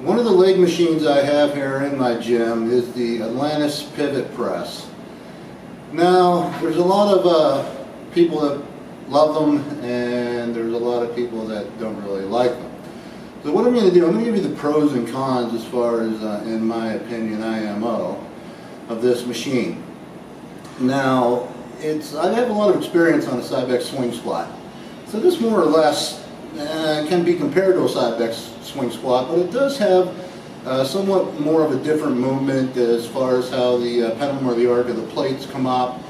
One of the leg machines I have here in my gym is the Atlantis Pivot Press. Now, there's a lot of people that love them, and there's a lot of people that don't really like them. So what I'm going to do, I'm going to give you the pros and cons as far as, in my opinion, IMO of this machine. Now, I have a lot of experience on a side back swing squat. So this more or less can be compared to a side back swing squat, but it does have somewhat more of a different movement as far as how the pendulum or the arc of the plates come up.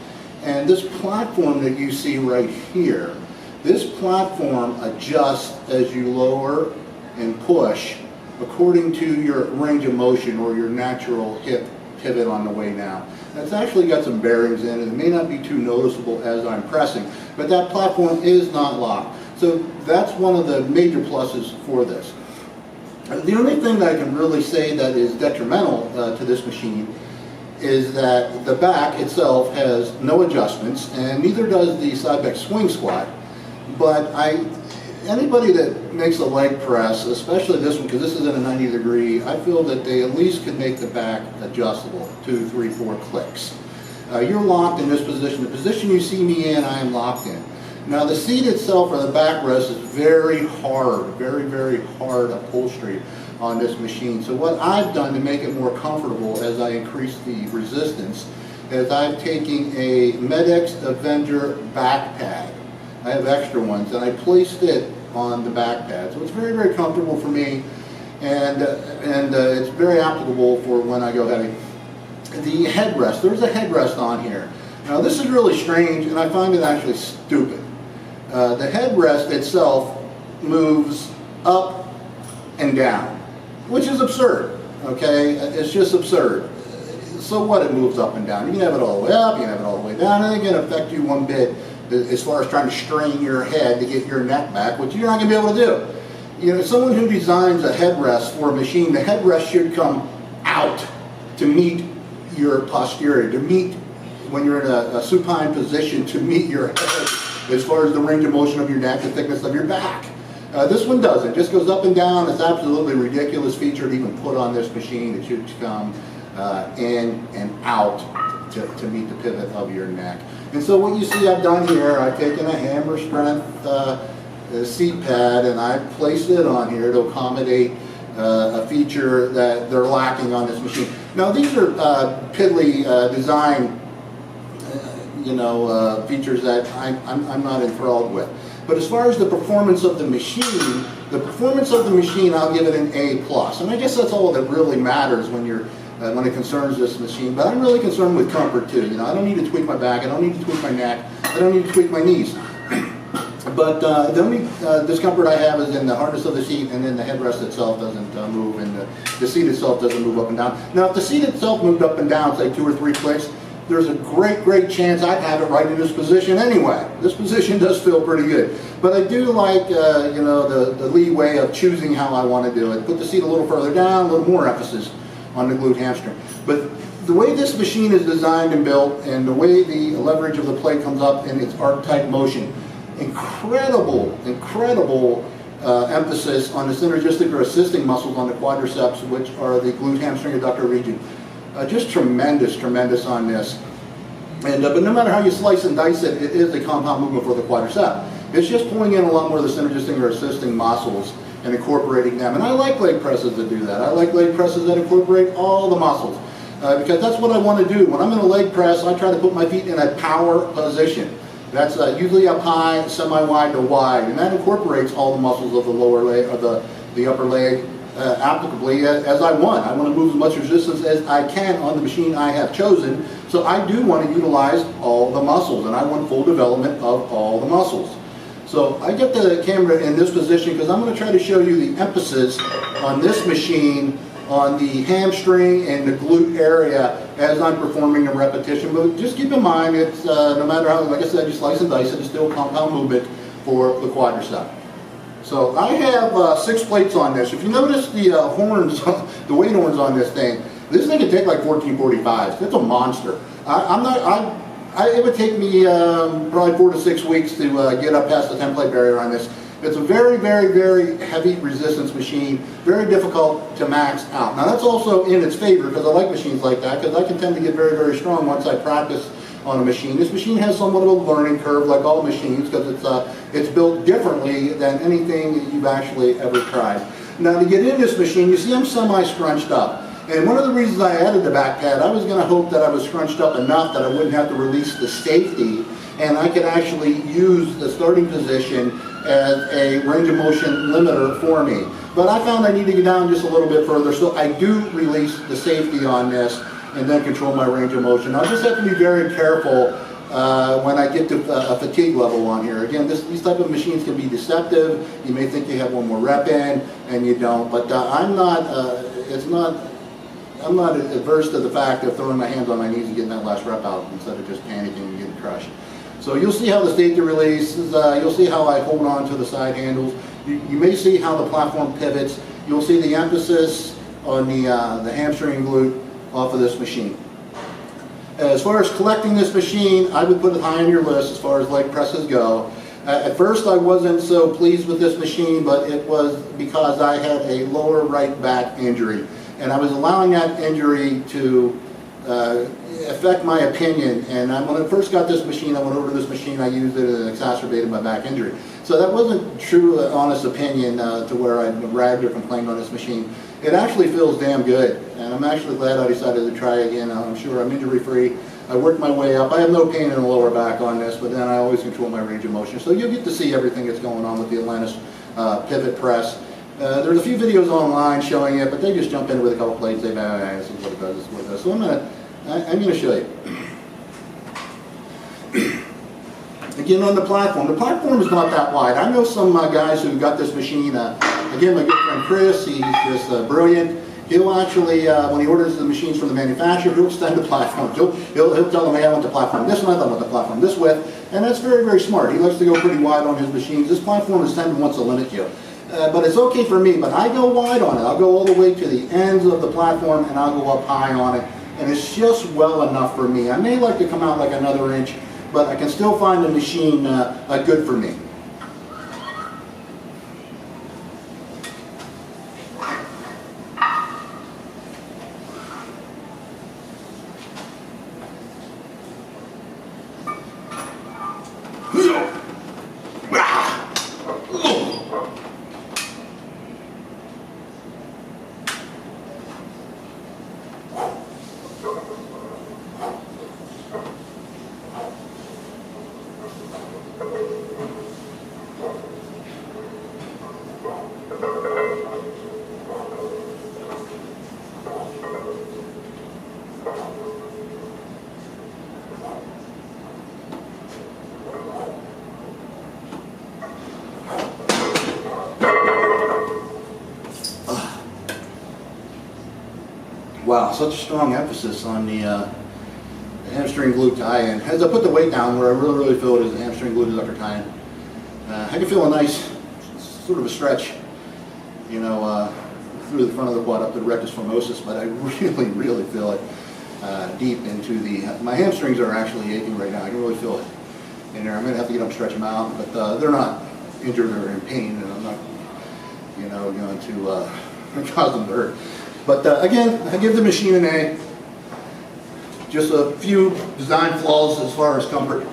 And this platform that you see right here, this platform adjusts as you lower and push according to your range of motion or your natural hip pivot on the way down. It's actually got some bearings in it. It may not be too noticeable as I'm pressing, but that platform is not locked. So that's one of the major pluses for this. The only thing that I can really say that is detrimental to this machine is that the back itself has no adjustments, and neither does the side back swing squat. But anybody that makes a leg press, especially this one, because this is in a 90 degree, I feel that they at least could make the back adjustable, 2, 3, 4 clicks. You're locked in this position. The position you see me in, I am locked in. Now the seat itself, or the backrest, is very hard, very, very hard upholstery on this machine. So what I've done to make it more comfortable as I increase the resistance is I'm taking a Medex Avenger back pad. I have extra ones, and I placed it on the back pad. So it's very, very comfortable for me, and it's very applicable for when I go heavy. The headrest, there's a headrest on here. Now this is really strange, and I find it actually stupid. The headrest itself moves up and down, which is absurd, okay? It's just absurd. So what, it moves up and down? You can have it all the way up, you can have it all the way down, and it can affect you one bit as far as trying to strain your head to get your neck back, which you're not going to be able to do. You know, someone who designs a headrest for a machine, the headrest should come out to meet your posterior, to meet when you're in a supine position, to meet your head as far as the range of motion of your neck, the thickness of your back. This one doesn't. It just goes up and down. It's absolutely ridiculous feature to even put on this machine. It should come in and out to meet the pivot of your neck. And so what you see I've done here, I've taken a hammer strength seat pad and I've placed it on here to accommodate a feature that they're lacking on this machine. Now these are piddly design features that I'm not enthralled with. But as far as the performance of the machine, I'll give it an A+. And I guess that's all that really matters when it concerns this machine. But I'm really concerned with comfort too. You know, I don't need to tweak my back, I don't need to tweak my neck, I don't need to tweak my knees. But the only discomfort I have is in the hardness of the seat, and then the headrest itself doesn't move, and the seat itself doesn't move up and down. Now, if the seat itself moved up and down, say 2 or 3 clicks, there's a great chance I'd have it right in this position anyway. This position does feel pretty good. But I do like, the leeway of choosing how I want to do it. Put the seat a little further down, a little more emphasis on the glute hamstring. But the way this machine is designed and built, and the way the leverage of the plate comes up in its arc-type motion, incredible emphasis on the synergistic or assisting muscles on the quadriceps, which are the glute hamstring adductor region. Just tremendous on this. And but no matter how you slice and dice it, it is a compound movement for the quadricep. It's just pulling in a lot more of the synergistic or assisting muscles and incorporating them. And I like leg presses that do that. I like leg presses that incorporate all the muscles because that's what I want to do. When I'm in a leg press, I try to put my feet in a power position. That's usually up high, semi-wide to wide, and that incorporates all the muscles of the lower leg or the upper leg applicably as I want. I want to move as much resistance as I can on the machine I have chosen. So I do want to utilize all the muscles, and I want full development of all the muscles. So I get the camera in this position because I'm going to try to show you the emphasis on this machine on the hamstring and the glute area as I'm performing the repetition. But just keep in mind, it's no matter how, like I said, you slice and dice it, it's still compound movement for the quadricep. So I have 6 plates on this. If you notice the horns, the weight horns on this thing can take like 1445s. It's a monster. It would take me probably 4 to 6 weeks to get up past the 10 plate barrier on this. It's a very, very, very heavy resistance machine, very difficult to max out. Now that's also in its favor because I like machines like that, because I can tend to get very, very strong once I practice on a machine. This machine has somewhat of a learning curve like all machines, because it's built differently than anything that you've actually ever tried. Now to get in this machine, you see I'm semi-scrunched up. And one of the reasons I added the back pad, I was going to hope that I was scrunched up enough that I wouldn't have to release the safety, and I could actually use the starting position as a range of motion limiter for me. But I found I need to get down just a little bit further, so I do release the safety on this and then control my range of motion. I'll just have to be very careful when I get to a fatigue level on here. Again, these type of machines can be deceptive. You may think you have one more rep in, and you don't. But I'm not adverse to the fact of throwing my hands on my knees and getting that last rep out instead of just panicking and getting crushed. So you'll see how the safety releases, you'll see how I hold on to the side handles. You may see how the platform pivots. You'll see the emphasis on the hamstring and glute off of this machine. As far as collecting this machine, I would put it high on your list as far as leg presses go. At first I wasn't so pleased with this machine, but it was because I had a lower right back injury. And I was allowing that injury to affect my opinion. And when I first got this machine, I went over to this machine, I used it, and it exacerbated my back injury. So that wasn't true, honest opinion to where I bragged or complained on this machine. It actually feels damn good, and I'm actually glad I decided to try again. I'm sure I'm injury free. I worked my way up. I have no pain in the lower back on this, but then I always control my range of motion. So you'll get to see everything that's going on with the Atlantis Pivot Press. There's a few videos online showing it, but they just jump in with a couple plates. They this is what it does, this is what it does. So I'm gonna show you. Again, on the platform is not that wide. I know some guys who got this machine. Again, my good friend Chris, he's just brilliant. He'll actually, when he orders the machines from the manufacturer, he'll extend the platform. He'll tell them, hey, I want the platform this width, I want the platform this width, and that's very, very smart. He likes to go pretty wide on his machines. This platform is 10 wants to limit you. But it's okay for me, but I go wide on it. I'll go all the way to the ends of the platform, and I'll go up high on it, and it's just well enough for me. I may like to come out like another inch, but I can still find the machine good for me. Wow, such a strong emphasis on the hamstring glute tie-in. As I put the weight down, where I really feel it is the hamstring glute adductor tie-in. I can feel a nice sort of a stretch, you know, through the front of the quad up to the rectus femoris, but I really feel it deep into my hamstrings are actually aching right now. I can really feel it in there. I'm going to have to get up and stretch them out, but they're not injured or in pain, and I'm not, you know, going to cause them to hurt. But again, I give the machine an A. Just a few design flaws as far as comfort.